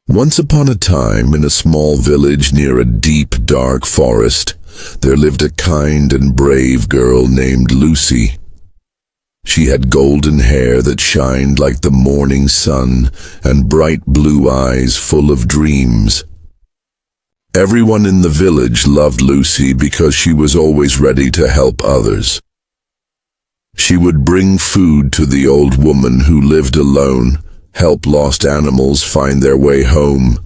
Once upon a time, in a small village near a deep, dark forest, there lived a kind and brave girl named Lucy. She had golden hair that shined like the morning sun and bright blue eyes full of dreams. Everyone in the village loved Lucy because she was always ready to help others. She would bring food to the old woman who lived alone, help lost animals find their way home,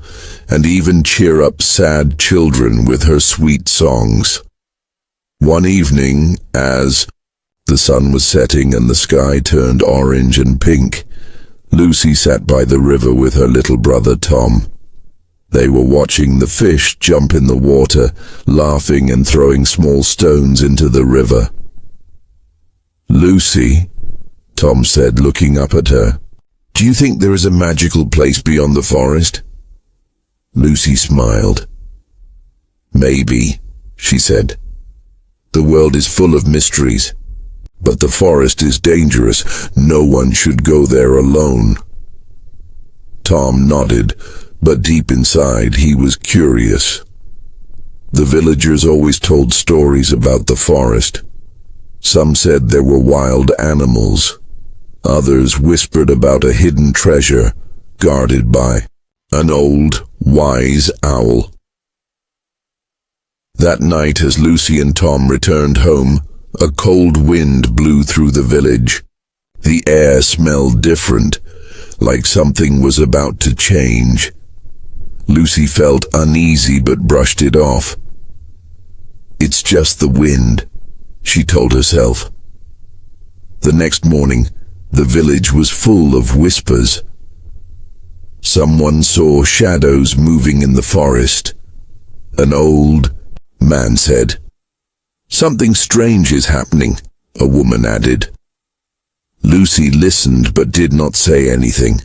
and even cheer up sad children with her sweet songs. One evening, as the sun was setting and the sky turned orange and pink, Lucy sat by the river with her little brother Tom. They were watching the fish jump in the water, laughing and throwing small stones into the river. "Lucy," Tom said, looking up at her, "do you think there is a magical place beyond the forest?" Lucy smiled. "Maybe," she said. "The world is full of mysteries, but the forest is dangerous. No one should go there alone." Tom nodded, but deep inside he was curious. The villagers always told stories about the forest. Some said there were wild animals. Others whispered about a hidden treasure guarded by an old, wise owl. That night, as Lucy and Tom returned home, a cold wind blew through the village. The air smelled different, like something was about to change. Lucy felt uneasy but brushed it off. "It's just the wind," she told herself. The next morning, the village was full of whispers. Someone saw shadows moving in the forest. An old man said, "Something strange is happening," a woman added. Lucy listened but did not say anything.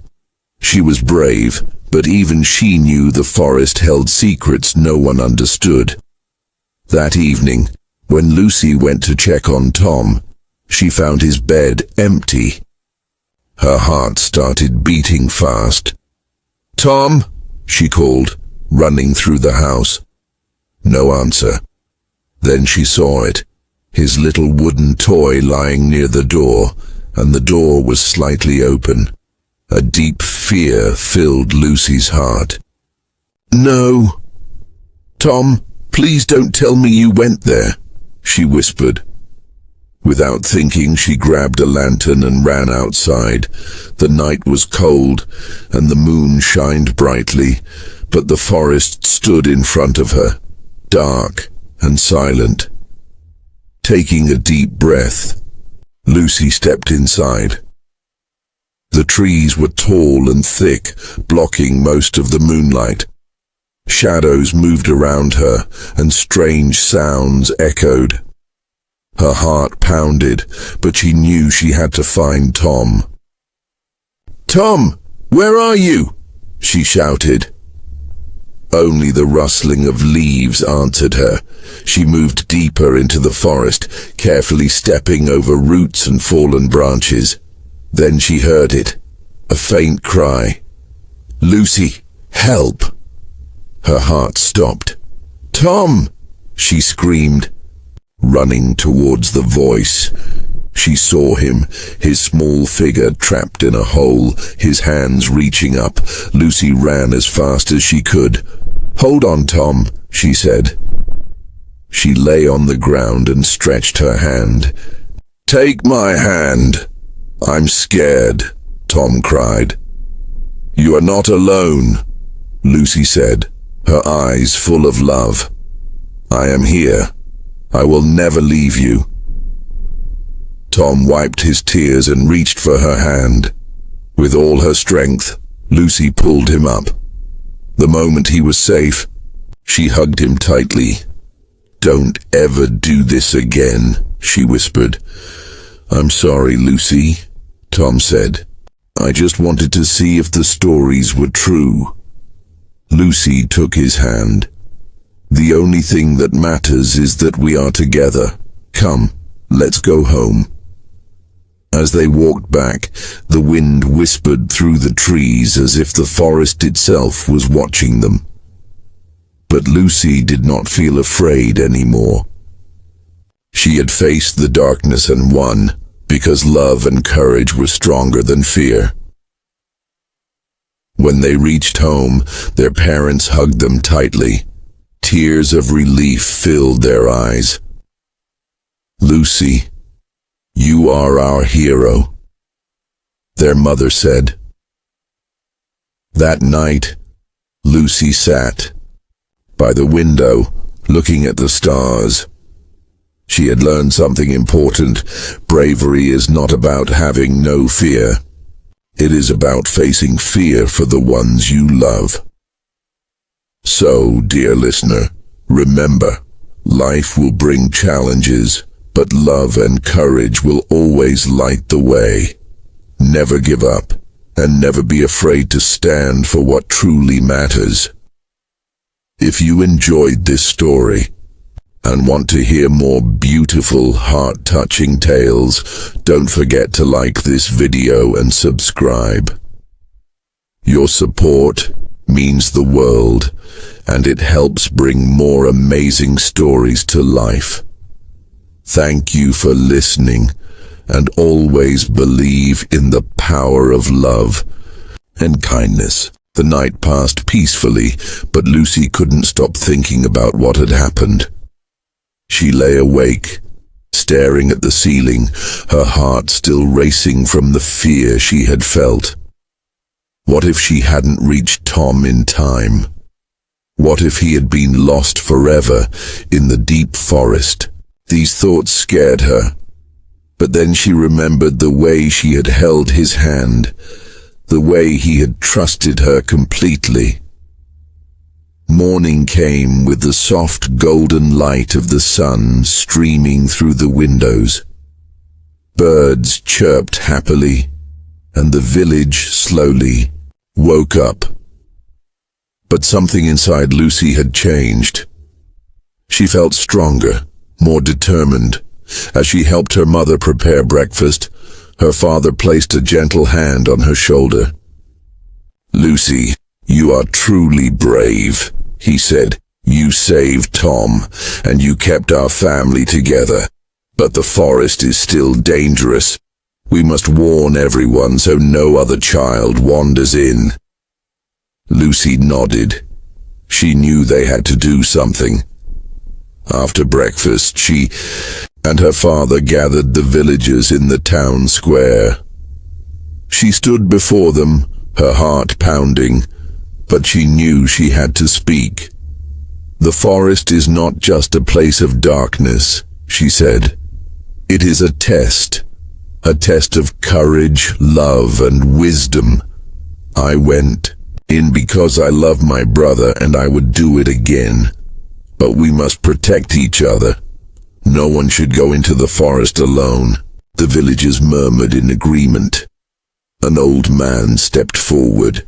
She was brave, but even she knew the forest held secrets no one understood. That evening, when Lucy went to check on Tom, she found his bed empty. Her heart started beating fast. "Tom," she called, running through the house. No answer. Then she saw it, his little wooden toy lying near the door, and the door was slightly open. A deep fear filled Lucy's heart. "No. Tom, please don't tell me you went there," she whispered. Without thinking, she grabbed a lantern and ran outside. The night was cold, and the moon shined brightly, but the forest stood in front of her, dark and silent. Taking a deep breath, Lucy stepped inside. The trees were tall and thick, blocking most of the moonlight. Shadows moved around her, and strange sounds echoed. Her heart pounded, but she knew she had to find Tom. "Tom, where are you?" she shouted. Only the rustling of leaves answered her. She moved deeper into the forest, carefully stepping over roots and fallen branches. Then she heard it, a faint cry. "Lucy, help!" Her heart stopped. "Tom!" she screamed. Running towards the voice, she saw him, his small figure trapped in a hole, his hands reaching up. Lucy ran as fast as she could. "Hold on, Tom," she said. She lay on the ground and stretched her hand. "Take my hand. I'm scared," Tom cried. "You are not alone," Lucy said, her eyes full of love. "I am here. I will never leave you." Tom wiped his tears and reached for her hand. With all her strength, Lucy pulled him up. The moment he was safe, she hugged him tightly. "Don't ever do this again," she whispered. "I'm sorry, Lucy," Tom said. "I just wanted to see if the stories were true." Lucy took his hand. "The only thing that matters is that we are together. Come, let's go home." As they walked back, the wind whispered through the trees as if the forest itself was watching them. But Lucy did not feel afraid anymore. She had faced the darkness and won, because love and courage were stronger than fear. When they reached home, their parents hugged them tightly. Tears of relief filled their eyes. "Lucy, you are our hero," their mother said. That night, Lucy sat by the window, looking at the stars. She had learned something important. Bravery is not about having no fear. It is about facing fear for the ones you love. So, dear listener, remember, life will bring challenges, but love and courage will always light the way. Never give up, and never be afraid to stand for what truly matters. If you enjoyed this story, and want to hear more beautiful, heart-touching tales, don't forget to like this video and subscribe. Your support means the world, and it helps bring more amazing stories to life. Thank you for listening, and always believe in the power of love and kindness. The night passed peacefully, but Lucy couldn't stop thinking about what had happened. She lay awake, staring at the ceiling, her heart still racing from the fear she had felt. What if she hadn't reached Tom in time? What if he had been lost forever in the deep forest? These thoughts scared her, but then she remembered the way she had held his hand, the way he had trusted her completely. Morning came with the soft golden light of the sun streaming through the windows. Birds chirped happily, and the village slowly woke up. But something inside Lucy had changed. She felt stronger, more determined. As she helped her mother prepare breakfast, her father placed a gentle hand on her shoulder. "Lucy, you are truly brave," he said. "You saved Tom, and you kept our family together. But the forest is still dangerous. We must warn everyone so no other child wanders in." Lucy nodded. She knew they had to do something. After breakfast, she and her father gathered the villagers in the town square. She stood before them, her heart pounding, but she knew she had to speak. "The forest is not just a place of darkness," she said. "It is a test of courage, love, and wisdom. I went in because I love my brother, and I would do it again. But we must protect each other. No one should go into the forest alone." The villagers murmured in agreement. An old man stepped forward.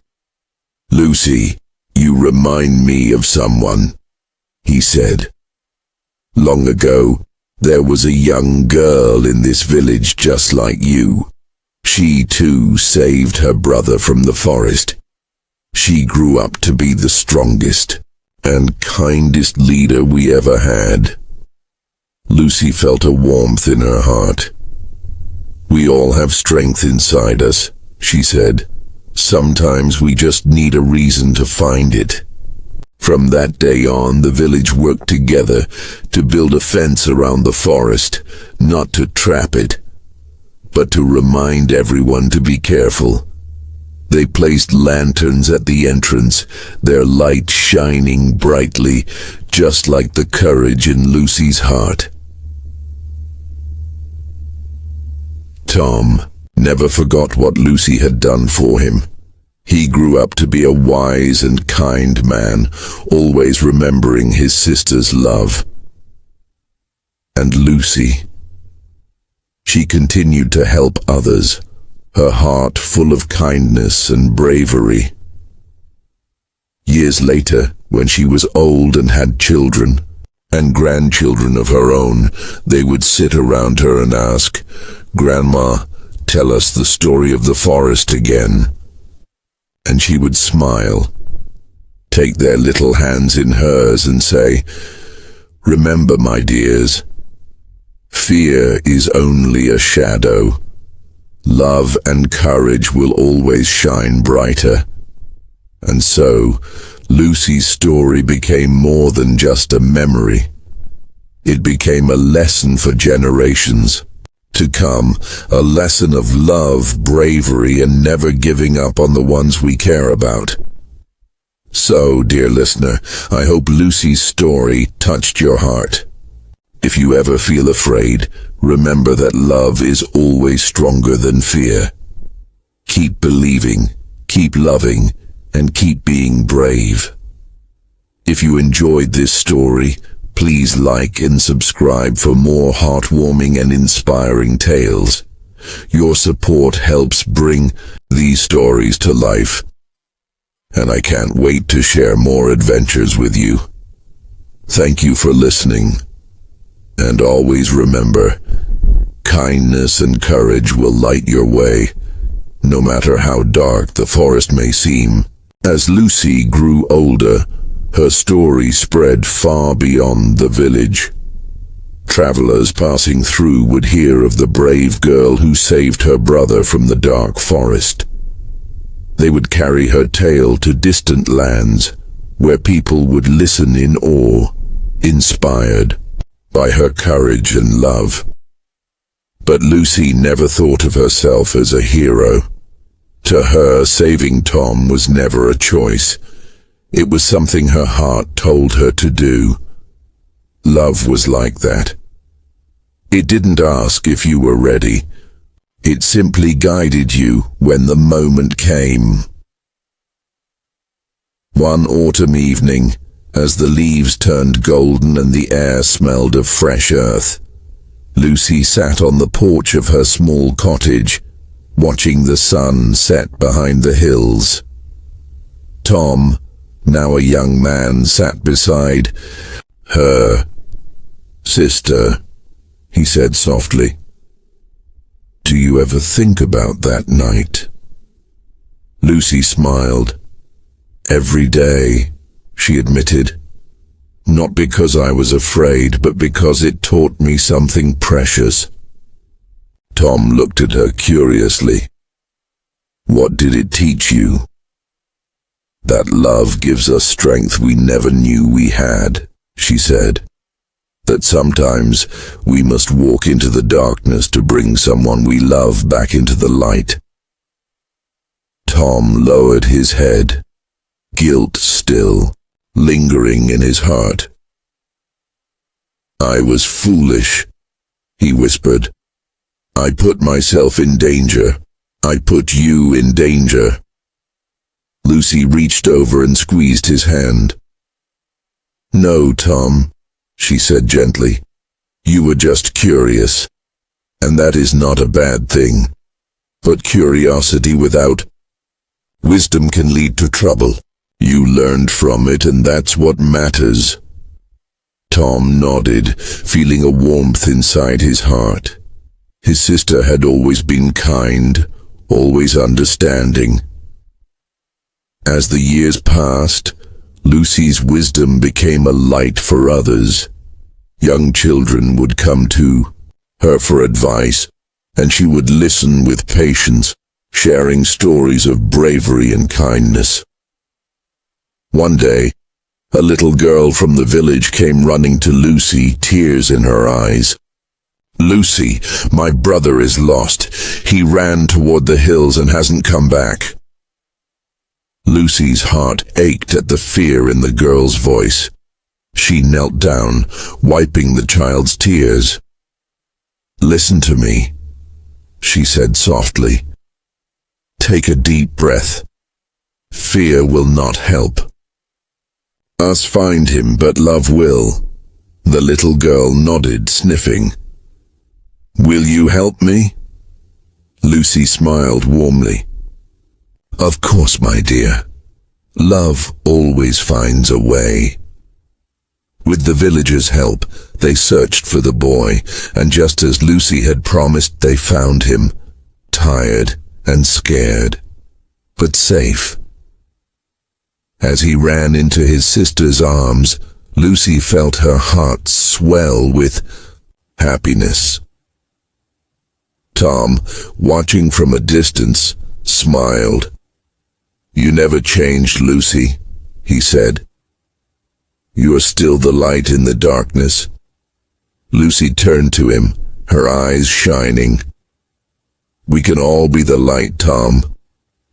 "Lucy, you remind me of someone," he said. "Long ago, there was a young girl in this village just like you. She too saved her brother from the forest. She grew up to be the strongest and kindest leader we ever had." Lucy felt a warmth in her heart. "We all have strength inside us," she said. "Sometimes we just need a reason to find it." From that day on, the village worked together to build a fence around the forest, not to trap it, but to remind everyone to be careful. They placed lanterns at the entrance, their light shining brightly, just like the courage in Lucy's heart. Tom never forgot what Lucy had done for him. He grew up to be a wise and kind man, always remembering his sister's love. And Lucy, she continued to help others, her heart full of kindness and bravery. Years later, when she was old and had children and grandchildren of her own, they would sit around her and ask, "Grandma, tell us the story of the forest again?" And she would smile, take their little hands in hers and say, "Remember, my dears, fear is only a shadow. Love and courage will always shine brighter." And so, Lucy's story became more than just a memory. It became a lesson for generations to come, a lesson of love, bravery, and never giving up on the ones we care about. So, dear listener, I hope Lucy's story touched your heart. If you ever feel afraid, remember that love is always stronger than fear. Keep believing, keep loving, and keep being brave. If you enjoyed this story, please like and subscribe for more heartwarming and inspiring tales. Your support helps bring these stories to life, and I can't wait to share more adventures with you. Thank you for listening, and always remember, kindness and courage will light your way, no matter how dark the forest may seem. As Lucy grew older, her story spread far beyond the village. Travelers passing through would hear of the brave girl who saved her brother from the dark forest. They would carry her tale to distant lands, where people would listen in awe, inspired by her courage and love. But Lucy never thought of herself as a hero. To her, saving Tom was never a choice. It was something her heart told her to do. Love was like that. It didn't ask if you were ready. It simply guided you when the moment came. One autumn evening, as the leaves turned golden and the air smelled of fresh earth, Lucy sat on the porch of her small cottage, watching the sun set behind the hills. Tom, now a young man, sat beside her. "Sister," he said softly, "do you ever think about that night?" Lucy smiled. "Every day," she admitted. "Not because I was afraid, but because it taught me something precious." Tom looked at her curiously. "What did it teach you?" "That love gives us strength we never knew we had," she said. "That sometimes we must walk into the darkness to bring someone we love back into the light." Tom lowered his head, guilt still lingering in his heart. "I was foolish," he whispered. "I put myself in danger. I put you in danger." Lucy reached over and squeezed his hand. "No, Tom," she said gently. "You were just curious, and that is not a bad thing. But curiosity without wisdom can lead to trouble. You learned from it, and that's what matters." Tom nodded, feeling a warmth inside his heart. His sister had always been kind, always understanding. As the years passed, Lucy's wisdom became a light for others. Young children would come to her for advice, and she would listen with patience, sharing stories of bravery and kindness. One day, a little girl from the village came running to Lucy, tears in her eyes. "Lucy, my brother is lost. He ran toward the hills and hasn't come back." Lucy's heart ached at the fear in the girl's voice. She knelt down, wiping the child's tears. "Listen to me," she said softly. "Take a deep breath. Fear will not help us find him, but love will." The little girl nodded, sniffing. "Will you help me?" Lucy smiled warmly. "Of course, my dear. Love always finds a way." With the villagers' help, they searched for the boy, and just as Lucy had promised, they found him. tired and scared, but safe. As he ran into his sister's arms, Lucy felt her heart swell with happiness. Tom, watching from a distance, smiled. "You never changed, Lucy," he said. "You are still the light in the darkness." Lucy turned to him, her eyes shining. "We can all be the light, Tom,"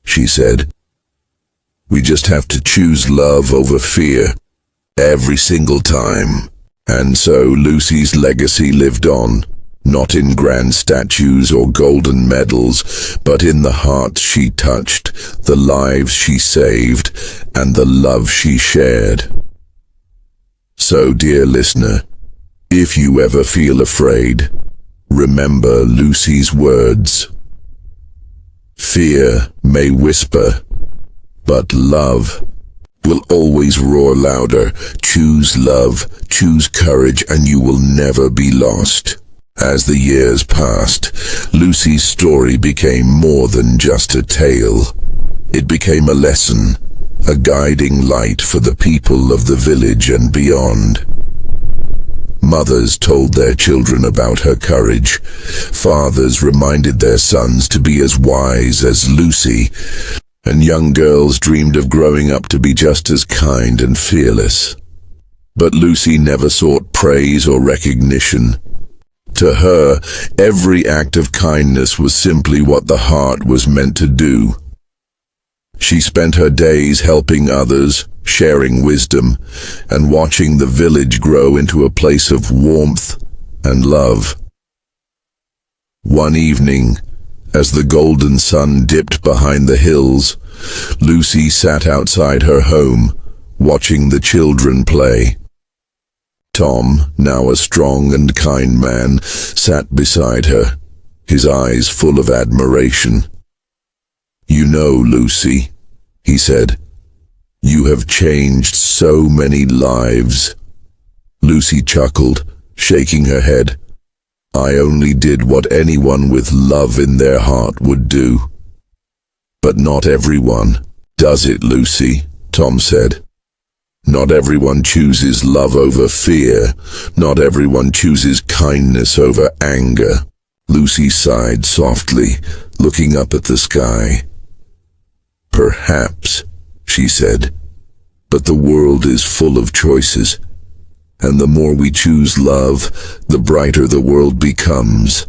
she said. "We just have to choose love over fear, every single time." And so Lucy's legacy lived on, not in grand statues or golden medals, but in the hearts she touched, the lives she saved, and the love she shared. So, dear listener, if you ever feel afraid, remember Lucy's words. Fear may whisper, but love will always roar louder. Choose love, choose courage, and you will never be lost. As the years passed, Lucy's story became more than just a tale. It became a lesson, a guiding light for the people of the village and beyond. Mothers told their children about her courage. Fathers reminded their sons to be as wise as Lucy, and young girls dreamed of growing up to be just as kind and fearless. But Lucy never sought praise or recognition. To her, every act of kindness was simply what the heart was meant to do. She spent her days helping others, sharing wisdom, and watching the village grow into a place of warmth and love. One evening, as the golden sun dipped behind the hills, Lucy sat outside her home, watching the children play. Tom, now a strong and kind man, sat beside her, his eyes full of admiration. "You know, Lucy," he said, "you have changed so many lives." Lucy chuckled, shaking her head. "I only did what anyone with love in their heart would do." "But not everyone does it, Lucy," Tom said. "Not everyone chooses love over fear. Not everyone chooses kindness over anger." Lucy sighed softly, looking up at the sky. "Perhaps," she said, "but the world is full of choices, and the more we choose love, the brighter the world becomes."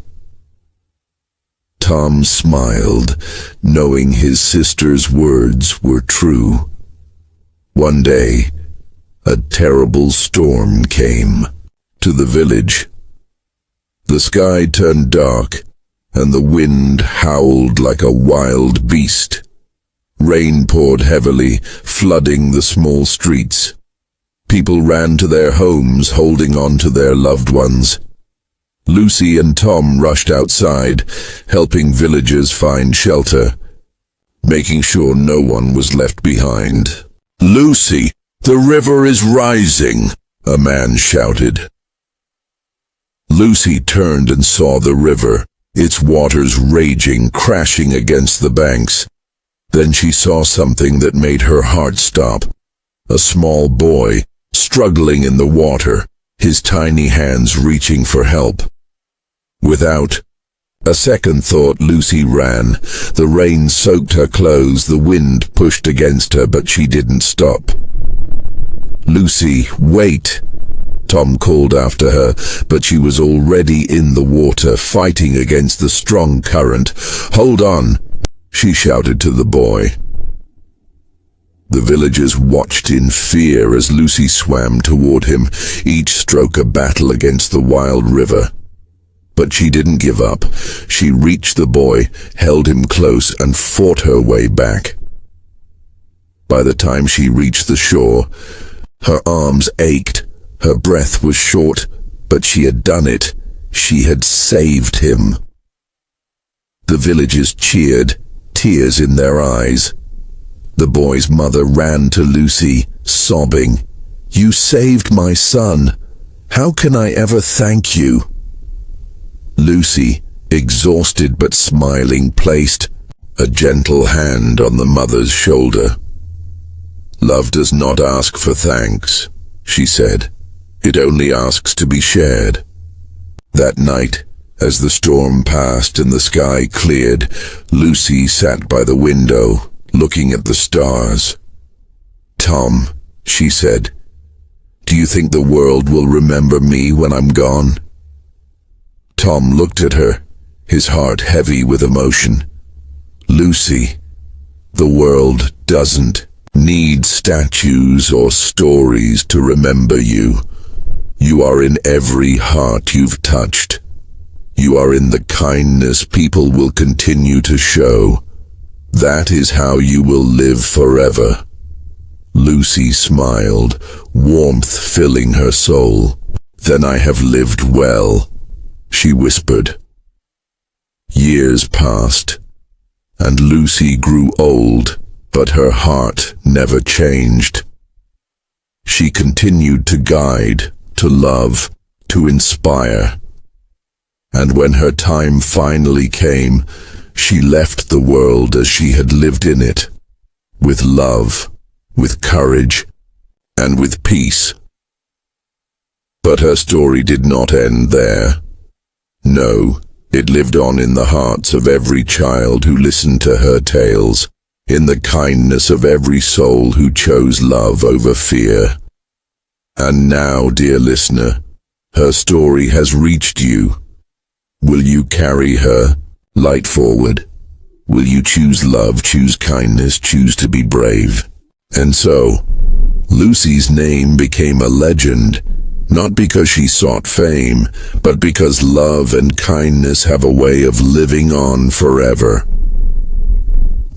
Tom smiled, knowing his sister's words were true. One day, a terrible storm came to the village. The sky turned dark, and the wind howled like a wild beast. Rain poured heavily, flooding the small streets. People ran to their homes, holding on to their loved ones. Lucy and Tom rushed outside, helping villagers find shelter, making sure no one was left behind. "Lucy, the river is rising," a man shouted. Lucy turned and saw the river, its waters raging, crashing against the banks. Then she saw something that made her heart stop. A small boy, struggling in the water, his tiny hands reaching for help. Without a second thought, Lucy ran. The rain soaked her clothes, the wind pushed against her, but she didn't stop. "Lucy, wait!" Tom called after her, but she was already in the water, fighting against the strong current. "Hold on!" she shouted to the boy. The villagers watched in fear as Lucy swam toward him, each stroke a battle against the wild river. But she didn't give up. She reached the boy, held him close, and fought her way back. By the time she reached the shore, her arms ached, her breath was short, but she had done it. She had saved him. The villagers cheered, tears in their eyes. The boy's mother ran to Lucy, sobbing, "You saved my son. How can I ever thank you?" Lucy, exhausted but smiling, placed a gentle hand on the mother's shoulder. "Love does not ask for thanks," she said. "It only asks to be shared." That night, as the storm passed and the sky cleared, Lucy sat by the window, looking at the stars. "Tom," she said, "do you think the world will remember me when I'm gone?" Tom looked at her, his heart heavy with emotion. "Lucy, the world doesn't need statues or stories to remember you. You are in every heart you've touched. You are in the kindness people will continue to show. That is how you will live forever." Lucy smiled, warmth filling her soul. "Then I have lived well," she whispered. Years passed, and Lucy grew old, but her heart never changed. She continued to guide, to love, to inspire. And when her time finally came, she left the world as she had lived in it, with love, with courage, and with peace. But her story did not end there. No, it lived on in the hearts of every child who listened to her tales, in the kindness of every soul who chose love over fear. And now, dear listener, her story has reached you. Will you carry her light forward? Will you choose love, choose kindness, choose to be brave? And so, Lucy's name became a legend, not because she sought fame, but because love and kindness have a way of living on forever.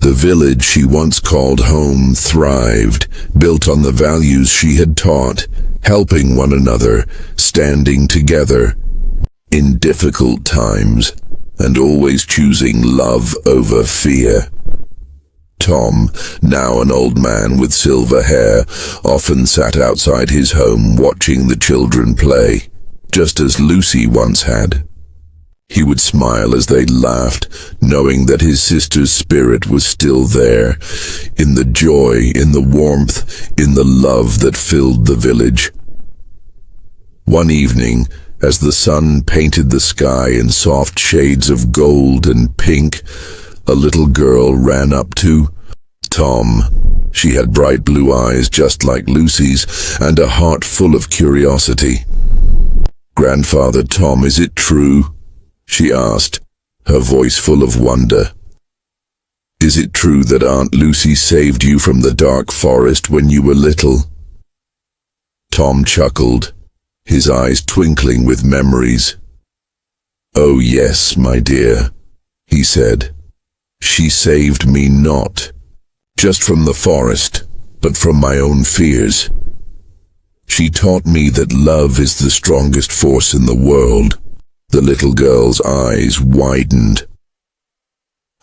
The village she once called home thrived, built on the values she had taught, helping one another, standing together in difficult times, and always choosing love over fear. Tom, now an old man with silver hair, often sat outside his home watching the children play, just as Lucy once had. He would smile as they laughed, knowing that his sister's spirit was still there, in the joy, in the warmth, in the love that filled the village. One evening, as the sun painted the sky in soft shades of gold and pink, a little girl ran up to Tom. She had bright blue eyes just like Lucy's, and a heart full of curiosity. "Grandfather Tom, is it true?" she asked, her voice full of wonder. "Is it true that Aunt Lucy saved you from the dark forest when you were little?" Tom chuckled, his eyes twinkling with memories. "Oh yes, my dear," he said. "She saved me not just from the forest, but from my own fears. She taught me that love is the strongest force in the world." The little girl's eyes widened.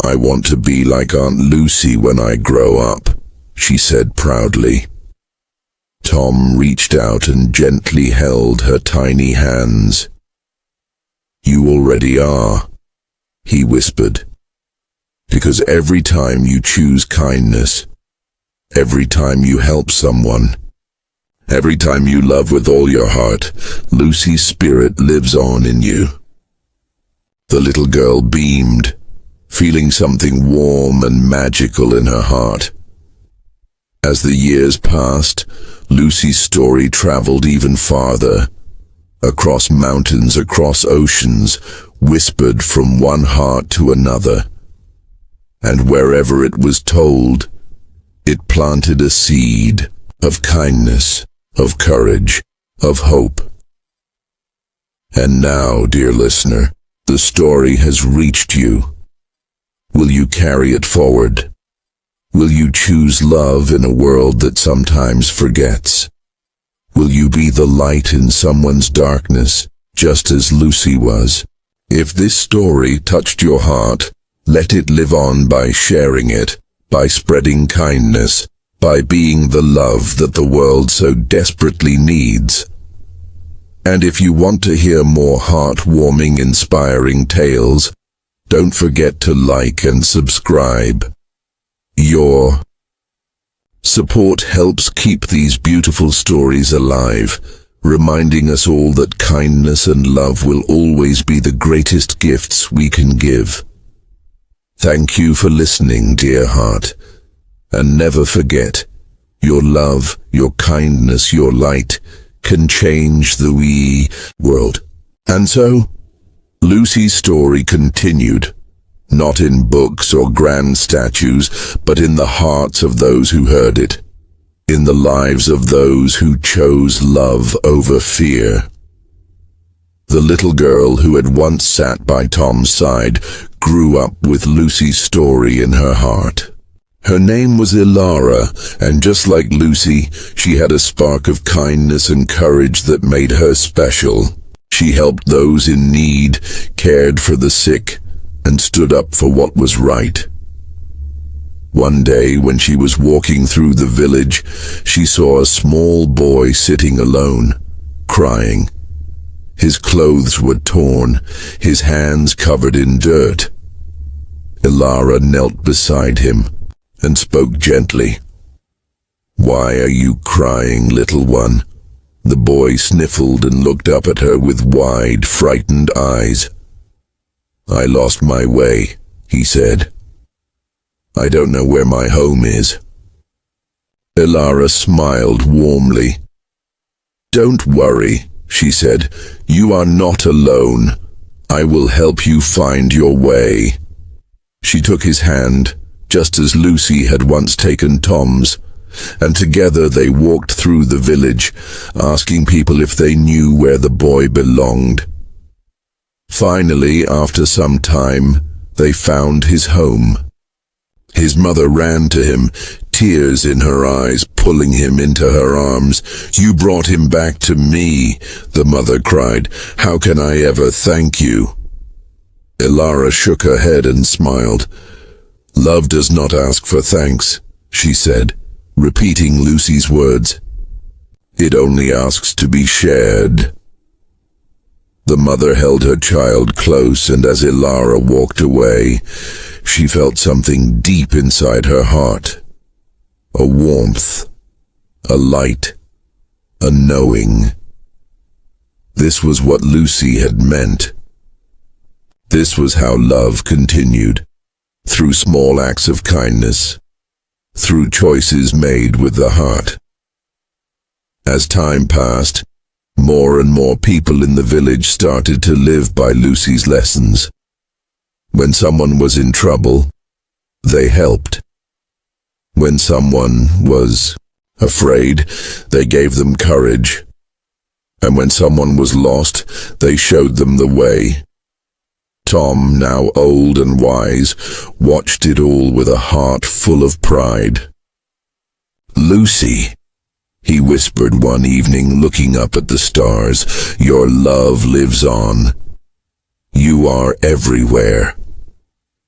"I want to be like Aunt Lucy when I grow up," she said proudly. Tom reached out and gently held her tiny hands. "You already are," he whispered. "Because every time you choose kindness, every time you help someone, every time you love with all your heart, Lucy's spirit lives on in you." The little girl beamed, feeling something warm and magical in her heart. As the years passed, Lucy's story traveled even farther, across mountains, across oceans, whispered from one heart to another. And wherever it was told, it planted a seed of kindness, of courage, of hope. And now, dear listener, the story has reached you. Will you carry it forward? Will you choose love in a world that sometimes forgets? Will you be the light in someone's darkness, just as Lucy was? If this story touched your heart, let it live on by sharing it, by spreading kindness, by being the love that the world so desperately needs. And if you want to hear more heartwarming, inspiring tales, Don't forget to like and subscribe. Your support helps keep these beautiful stories alive, reminding us all that kindness and love will always be the greatest gifts we can give. Thank you for listening, dear heart. And never forget, your love, your kindness, your light can change the world. And so, Lucy's story continued, not in books or grand statues, but in the hearts of those who heard it, in the lives of those who chose love over fear. The little girl who had once sat by Tom's side grew up with Lucy's story in her heart. Her name was Ilara, and just like Lucy, she had a spark of kindness and courage that made her special. She helped those in need, cared for the sick, and stood up for what was right. One day, when she was walking through the village, she saw a small boy sitting alone, crying. His clothes were torn, his hands covered in dirt. Ilara knelt beside him and spoke gently. "Why are you crying, little one?" The boy sniffled and looked up at her with wide, frightened eyes. "I lost my way," he said. "I don't know where my home is." Ilara smiled warmly. "Don't worry," she said. "You are not alone. I will help you find your way." She took his hand, just as Lucy had once taken Tom's, and together they walked through the village, asking people if they knew where the boy belonged. Finally, after some time, they found his home. His mother ran to him, tears in her eyes, pulling him into her arms. "You brought him back to me," the mother cried. "How can I ever thank you?" Ilara shook her head and smiled. "Love does not ask for thanks," she said, repeating Lucy's words. "It only asks to be shared." The mother held her child close, and as Ilara walked away, she felt something deep inside her heart. A warmth, a light, a knowing. This was what Lucy had meant. This was how love continued, through small acts of kindness, through choices made with the heart. As time passed, more and more people in the village started to live by Lucy's lessons. When someone was in trouble, they helped. When someone was afraid, they gave them courage. And when someone was lost, they showed them the way. Tom, now old and wise, watched it all with a heart full of pride. "Lucy," he whispered one evening, looking up at the stars, "your love lives on. You are everywhere."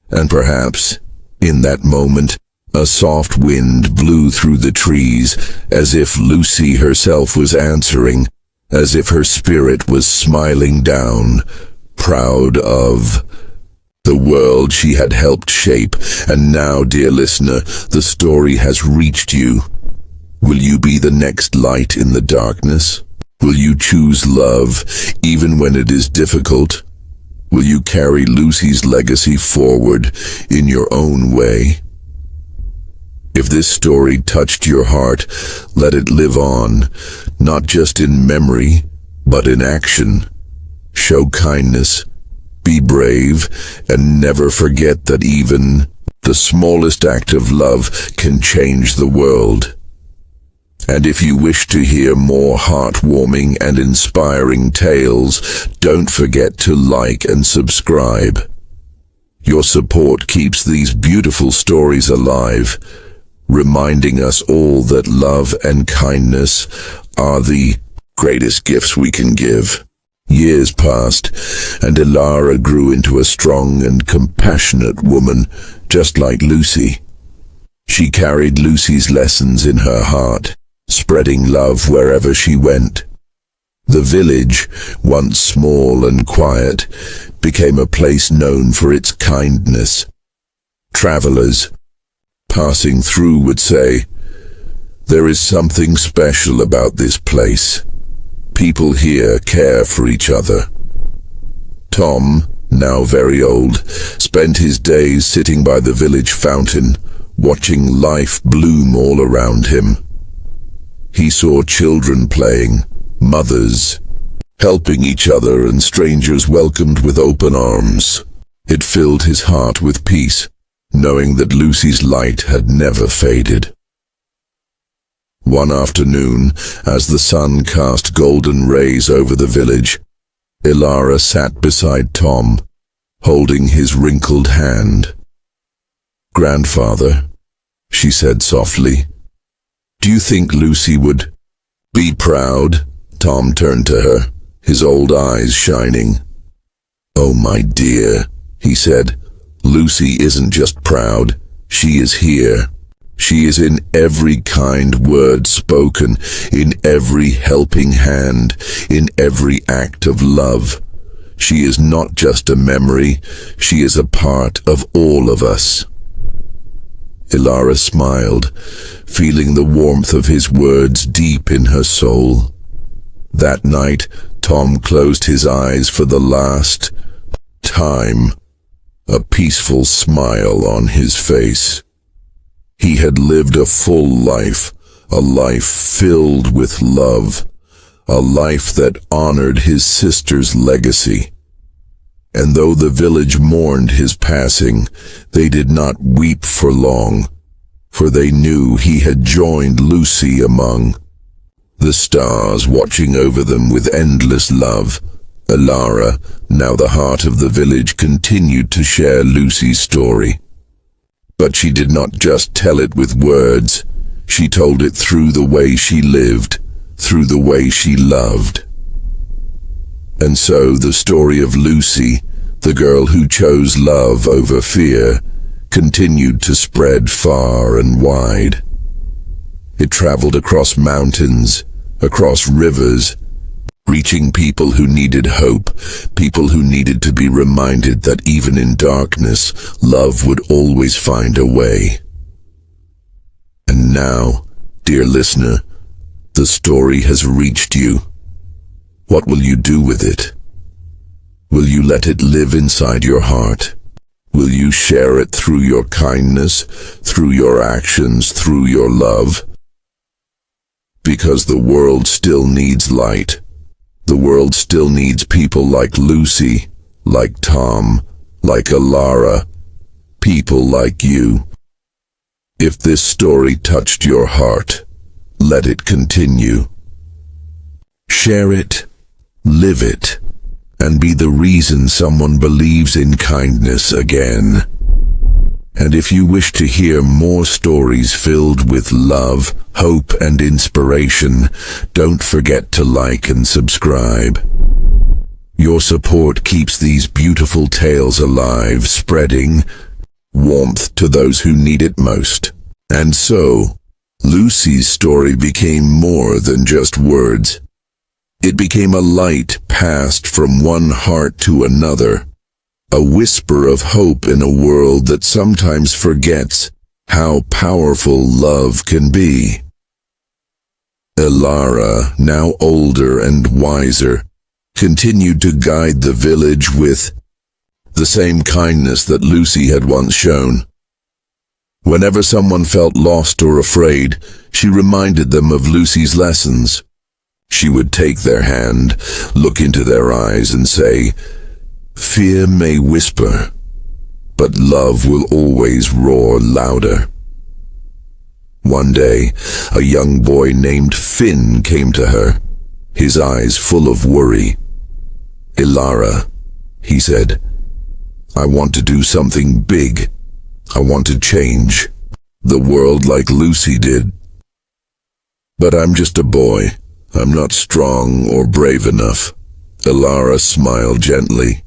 And perhaps, in that moment, a soft wind blew through the trees, as if Lucy herself was answering, as if her spirit was smiling down, proud of the world she had helped shape. And now, dear listener, the story has reached you. Will you be the next light in the darkness? Will you choose love, even when it is difficult? Will you carry Lucy's legacy forward in your own way? If this story touched your heart, let it live on, not just in memory, but in action. Show kindness, be brave, and never forget that even the smallest act of love can change the world. And if you wish to hear more heartwarming and inspiring tales, don't forget to like and subscribe. Your support keeps these beautiful stories alive, reminding us all that love and kindness are the greatest gifts we can give. Years passed, and Ilara grew into a strong and compassionate woman, just like Lucy. She carried Lucy's lessons in her heart, spreading love wherever she went. The village, once small and quiet, became a place known for its kindness. Travelers, passing through, would say, "There is something special about this place. People here care for each other." Tom, now very old, spent his days sitting by the village fountain, watching life bloom all around him. He saw children playing, mothers helping each other, and strangers welcomed with open arms. It filled his heart with peace, knowing that Lucy's light had never faded. One afternoon, as the sun cast golden rays over the village, Ilara sat beside Tom, holding his wrinkled hand. "Grandfather," she said softly, "do you think Lucy would be proud?" Tom turned to her, his old eyes shining. "Oh, my dear," he said, "Lucy isn't just proud, she is here. She is in every kind word spoken, in every helping hand, in every act of love. She is not just a memory, she is a part of all of us." Ilara smiled, feeling the warmth of his words deep in her soul. That night, Tom closed his eyes for the last time, a peaceful smile on his face. He had lived a full life, a life filled with love, a life that honored his sister's legacy. And though the village mourned his passing, they did not weep for long, for they knew he had joined Lucy among the stars, watching over them with endless love. Ilara, now the heart of the village, continued to share Lucy's story. But she did not just tell it with words, she told it through the way she lived, through the way she loved. And so the story of Lucy, the girl who chose love over fear, continued to spread far and wide. It traveled across mountains, across rivers, reaching people who needed hope, people who needed to be reminded that even in darkness, love would always find a way. And now, dear listener, the story has reached you. What will you do with it? Will you let it live inside your heart? Will you share it through your kindness, through your actions, through your love? Because the world still needs light. The world still needs people like Lucy, like Tom, like Ilara, people like you. If this story touched your heart, let it continue. Share it, live it, and be the reason someone believes in kindness again. And if you wish to hear more stories filled with love, hope, and inspiration, don't forget to like and subscribe. Your support keeps these beautiful tales alive, spreading warmth to those who need it most. And so, Lucy's story became more than just words. It became a light passed from one heart to another, a whisper of hope in a world that sometimes forgets how powerful love can be. Ilara, now older and wiser, continued to guide the village with the same kindness that Lucy had once shown. Whenever someone felt lost or afraid, she reminded them of Lucy's lessons. She would take their hand, look into their eyes, and say, "Fear may whisper, but love will always roar louder." One day, a young boy named Finn came to her, his eyes full of worry. "Ilara," he said, "I want to do something big. I want to change the world like Lucy did. But I'm just a boy. I'm not strong or brave enough." Ilara smiled gently.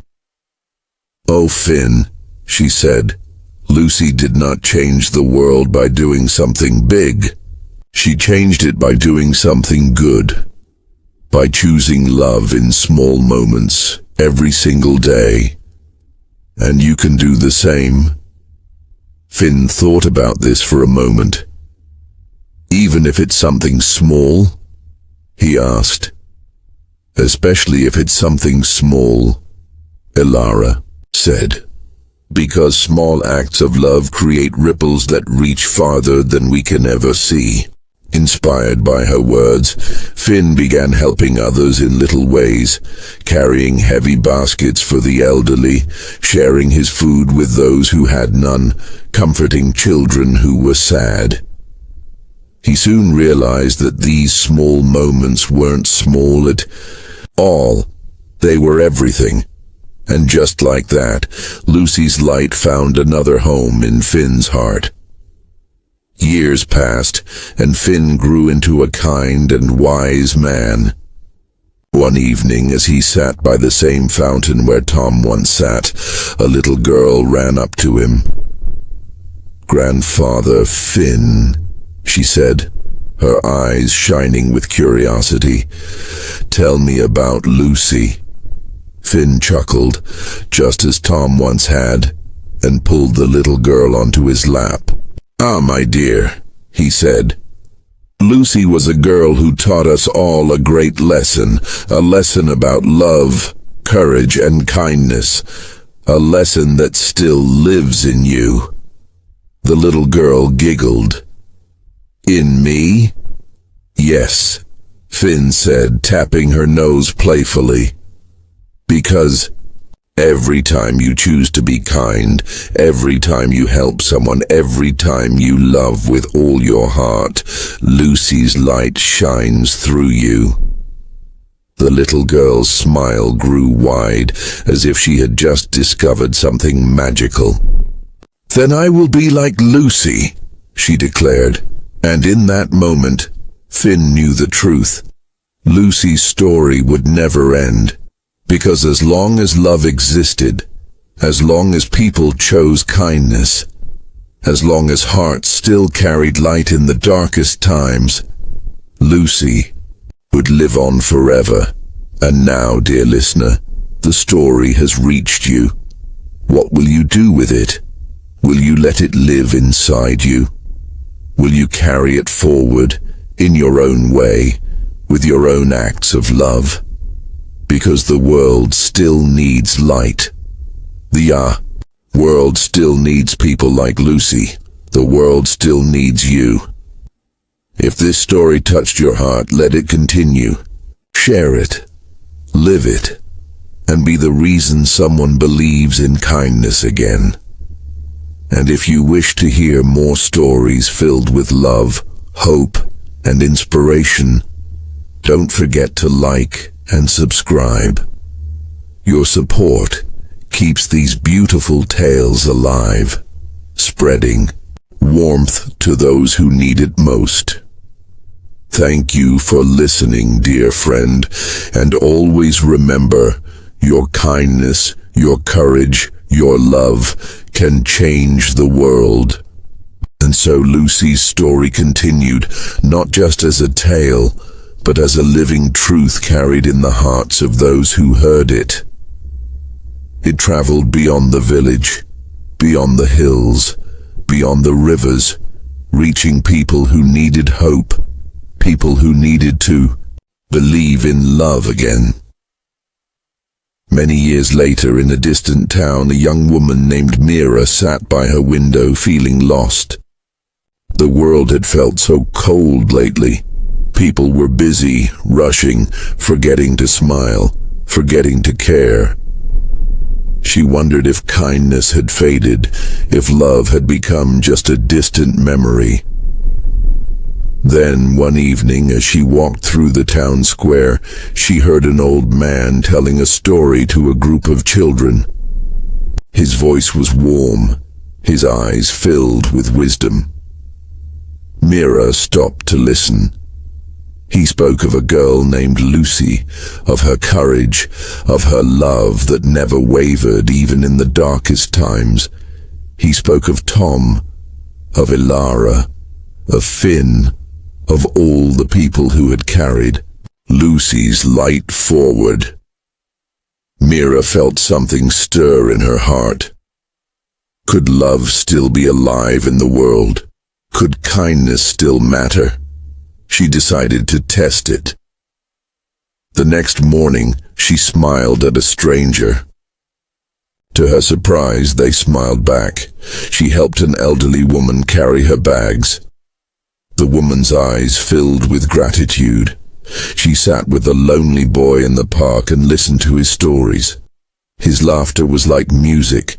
"Oh, Finn," she said, "Lucy did not change the world by doing something big. She changed it by doing something good. by choosing love in small moments every single day. And you can do the same. Finn thought about this for a moment. Even if it's something small? He asked. Especially if it's something small, Elara said. Because small acts of love create ripples that reach farther than we can ever see. Inspired by her words, Finn began helping others in little ways, carrying heavy baskets for the elderly, sharing his food with those who had none, comforting children who were sad. He soon realized that these small moments weren't small at all. They were everything. And just like that, Lucy's light found another home in Finn's heart. Years passed, and Finn grew into a kind and wise man. One evening, as he sat by the same fountain where Tom once sat, a little girl ran up to him. "Grandfather Finn," she said, her eyes shining with curiosity, "tell me about Lucy." Finn chuckled, just as Tom once had, and pulled the little girl onto his lap. "Ah, my dear," he said. "Lucy was a girl who taught us all a great lesson, a lesson about love, courage, and kindness, a lesson that still lives in you." The little girl giggled. "In me?" "Yes," Finn said, tapping her nose playfully. "Because every time you choose to be kind, every time you help someone, every time you love with all your heart, Lucy's light shines through you." The little girl's smile grew wide, as if she had just discovered something magical. "Then I will be like Lucy," she declared. And in that moment, Finn knew the truth. Lucy's story would never end. Because as long as love existed, as long as people chose kindness, as long as hearts still carried light in the darkest times, Lucy would live on forever. And now, dear listener, the story has reached you. What will you do with it? Will you let it live inside you? Will you carry it forward in your own way, with your own acts of love? Because the world still needs light. The world still needs people like Lucy. The world still needs you. If this story touched your heart, let it continue. Share it, live it, and be the reason someone believes in kindness again. And if you wish to hear more stories filled with love, hope, and inspiration, don't forget to like and subscribe. Your support keeps these beautiful tales alive, spreading warmth to those who need it most. Thank you for listening, dear friend, and always remember, your kindness, your courage, your love can change the world. And so Lucy's story continued, not just as a tale, but as a living truth carried in the hearts of those who heard it. It traveled beyond the village, beyond the hills, beyond the rivers, reaching people who needed hope, people who needed to believe in love again. Many years later, in a distant town, a young woman named Mira sat by her window feeling lost. The world had felt so cold lately. People were busy, rushing, forgetting to smile, forgetting to care. She wondered if kindness had faded, if love had become just a distant memory. Then, one evening, as she walked through the town square, she heard an old man telling a story to a group of children. His voice was warm, his eyes filled with wisdom. Mira stopped to listen. He spoke of a girl named Lucy, of her courage, of her love that never wavered even in the darkest times. He spoke of Tom, of Elara, of Finn, of all the people who had carried Lucy's light forward. Mira felt something stir in her heart. Could love still be alive in the world? Could kindness still matter? She decided to test it. The next morning, she smiled at a stranger. To her surprise, they smiled back. She helped an elderly woman carry her bags. The woman's eyes filled with gratitude. She sat with a lonely boy in the park and listened to his stories. His laughter was like music.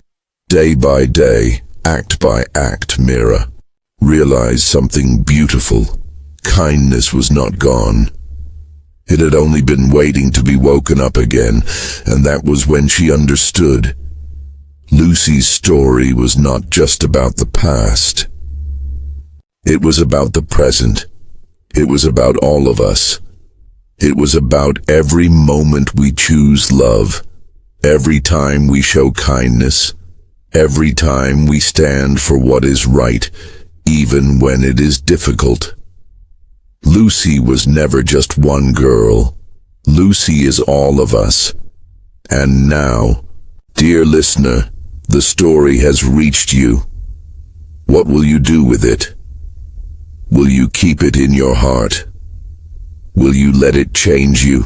Day by day, act by act, Mira realized something beautiful. Kindness was not gone. It had only been waiting to be woken up again, and that was when she understood. Lucy's story was not just about the past. It was about the present. It was about all of us. It was about every moment we choose love, every time we show kindness, every time we stand for what is right, even when it is difficult. Lucy was never just one girl. Lucy is all of us. And now, dear listener, the story has reached you. What will you do with it? Will you keep it in your heart? Will you let it change you?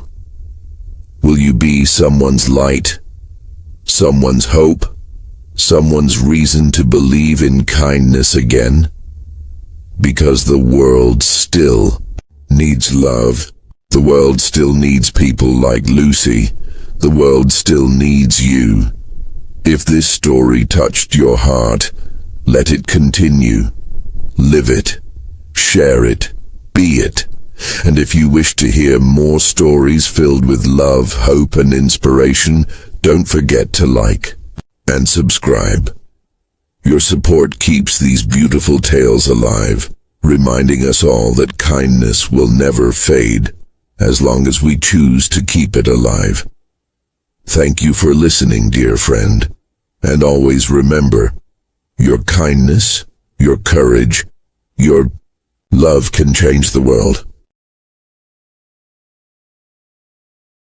Will you be someone's light, someone's hope, someone's reason to believe in kindness again? Because the world still needs love. The world still needs people like Lucy. The world still needs you. If this story touched your heart, let it continue. Live it. Share it. Be it. And if you wish to hear more stories filled with love, hope, and inspiration, don't forget to like and subscribe. Your support keeps these beautiful tales alive, reminding us all that kindness will never fade, as long as we choose to keep it alive. Thank you for listening, dear friend. And always remember, your kindness, your courage, your love can change the world.